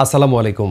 আসসালামু আলাইকুম।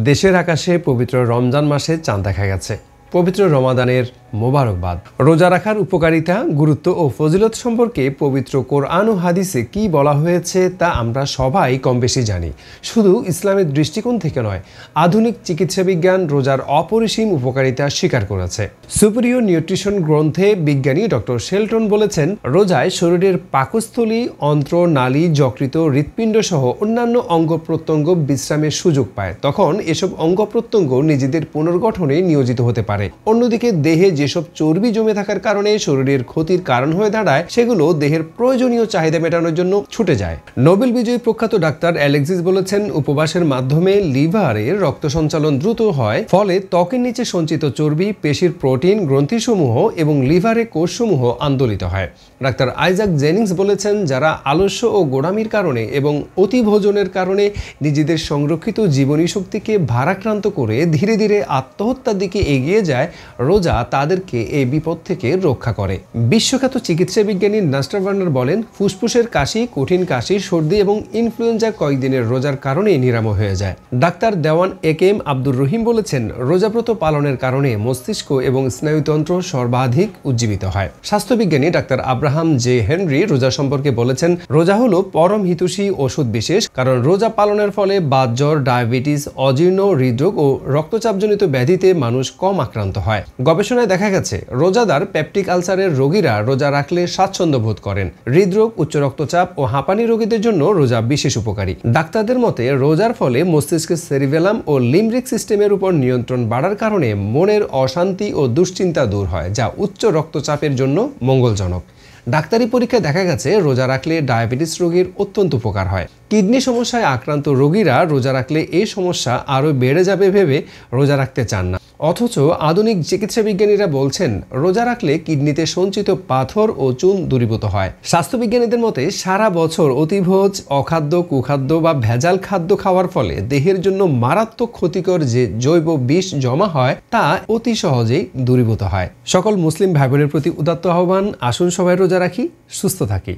দেশের আকাশে পবিত্র রমজান মাসে চাঁদ দেখা গেছে। পবিত্র রমাদানের মোবারকবাদ। রোজা রাখার উপকারিতা, গুরুত্ব ও ফজিলত সম্পর্কে পবিত্র কোরআন ও হাদিসে কি বলা হয়েছে তা আমরা সবাই কম বেশি জানি। শুধু ইসলামের দৃষ্টিকোণ থেকে নয়, আধুনিক চিকিৎসা বিজ্ঞান রোজার অপরিসীম উপকারিতা স্বীকার করেছে। সুপিরিয়র নিউট্রিশন গ্রন্থে বিজ্ঞানী ডক্টর শেলটন বলেছেন, রোজায় শরীরের পাকস্থলী, অন্ত্র, নালী, যকৃত, হৃৎপিণ্ড সহ অন্যান্য অঙ্গ প্রত্যঙ্গ বিশ্রামের সুযোগ পায়। তখন এসব অঙ্গ প্রত্যঙ্গ নিজেদের পুনর্গঠনে নিয়োজিত হতে পারে। অন্যদিকে দেহে যেসব চর্বি জমে থাকার কারণে শরীরের ক্ষতির কারণ হয়ে দাঁড়ায়, সেগুলো দেহের প্রয়োজনীয় চাহিদা মেটানোর জন্য ছুটে যায়। নোবেল বিজয়ী প্রখ্যাত ডাক্তার অ্যালেক্সিস বলেছেন, উপবাসের মাধ্যমে লিভারের রক্ত সঞ্চালন দ্রুত হয়, ফলে ত্বকের নিচে সঞ্চিত চর্বি, পেশির প্রোটিন, গ্রন্থিসমূহ এবং লিভারে কোষসমূহ আন্দোলিত হয়। ডাক্তার আইজাক জেনিংস বলেছেন, যারা আলস্য ও গোড়ামির কারণে এবং অতিভোজনের কারণে নিজেদের সংরক্ষিত জীবনী শক্তিকে ভারাক্রান্ত করে ধীরে ধীরে আত্মহত্যার দিকে এগিয়ে যায়, রোজা তাদেরকে এই বিপদ থেকে রক্ষা করে। বিশ্বখ্যাত চিকিৎসা বিজ্ঞানী নাস্টার ভার্নার বলেন, ফুসফুসের কাশি, কঠিন কাশি, সর্দি এবং ইনফ্লুয়েঞ্জা কয়েকদিনের রোজার কারণেই নিরাময় হয়ে যায়। ডাক্তার দেওয়ান একেএম আব্দুর রহিম বলেছেন, রোজাব্রত পালনের কারণে মস্তিষ্ক এবং স্নায়ুতন্ত্র সর্বাধিক উজ্জীবিত হয়। স্বাস্থ্যবিজ্ঞানী ডাক্তার আব্রাহাম জে হেনরি রোজা সম্পর্কে বলেছেন, রোজা হলো পরম হিতৈষী ওষুধ বিশেষ, কারণ রোজা পালনের ফলে বাতজ্বর, ডায়াবেটিস, অজীর্ণ, হৃদরোগ ও রক্তচাপজনিত ব্যাধিতে মানুষ কম আক্রান্ত হয়। গবেষণায় দেখা গেছে, রোজাদার পেপটিক আলসারের রোগীরা রোজা রাখলে স্বাচ্ছন্দ্য বোধ করেন। হৃদরোগ, উচ্চ রক্তচাপ ও হাঁপানি রোগীদের জন্য রোজা বিশেষ উপকারী। ডাক্তারদের মতে, রোজার ফলে মস্তিষ্কের সেরিবেলাম ও লিম্বিক সিস্টেমের উপর নিয়ন্ত্রণ বাড়ার কারণে মনের অশান্তি ও দুশ্চিন্তা দূর হয়, যা উচ্চ রক্তচাপের জন্য মঙ্গলজনক। ডাক্তারি পরীক্ষায় দেখা গেছে, রোজা রাখলে ডায়াবেটিস রোগীর অত্যন্ত উপকার হয়। কিডনি সমস্যায় আক্রান্ত রোগীরা রোজা রাখলে এই সমস্যা আরও বেড়ে যাবে ভেবে রোজা রাখতে চান না। অথচ আধুনিক চিকিৎসা বিজ্ঞানীরা বলছেন, রোজা রাখলে কিডনিতে সঞ্চিত পাথর ও চুন দূরীভূত হয়। স্বাস্থ্যবিজ্ঞানীদের মতে, সারা বছর অতিভোজ, অখাদ্য, কুখাদ্য বা ভেজাল খাদ্য খাওয়ার ফলে দেহের জন্য মারাত্মক ক্ষতিকর যে জৈব বিষ জমা হয়, তা অতি সহজেই দূরীভূত হয়। সকল মুসলিম ভাই বোনের প্রতি উদাত্ত আহ্বান, আসুন সবাই রোজা রাখি, সুস্থ থাকি।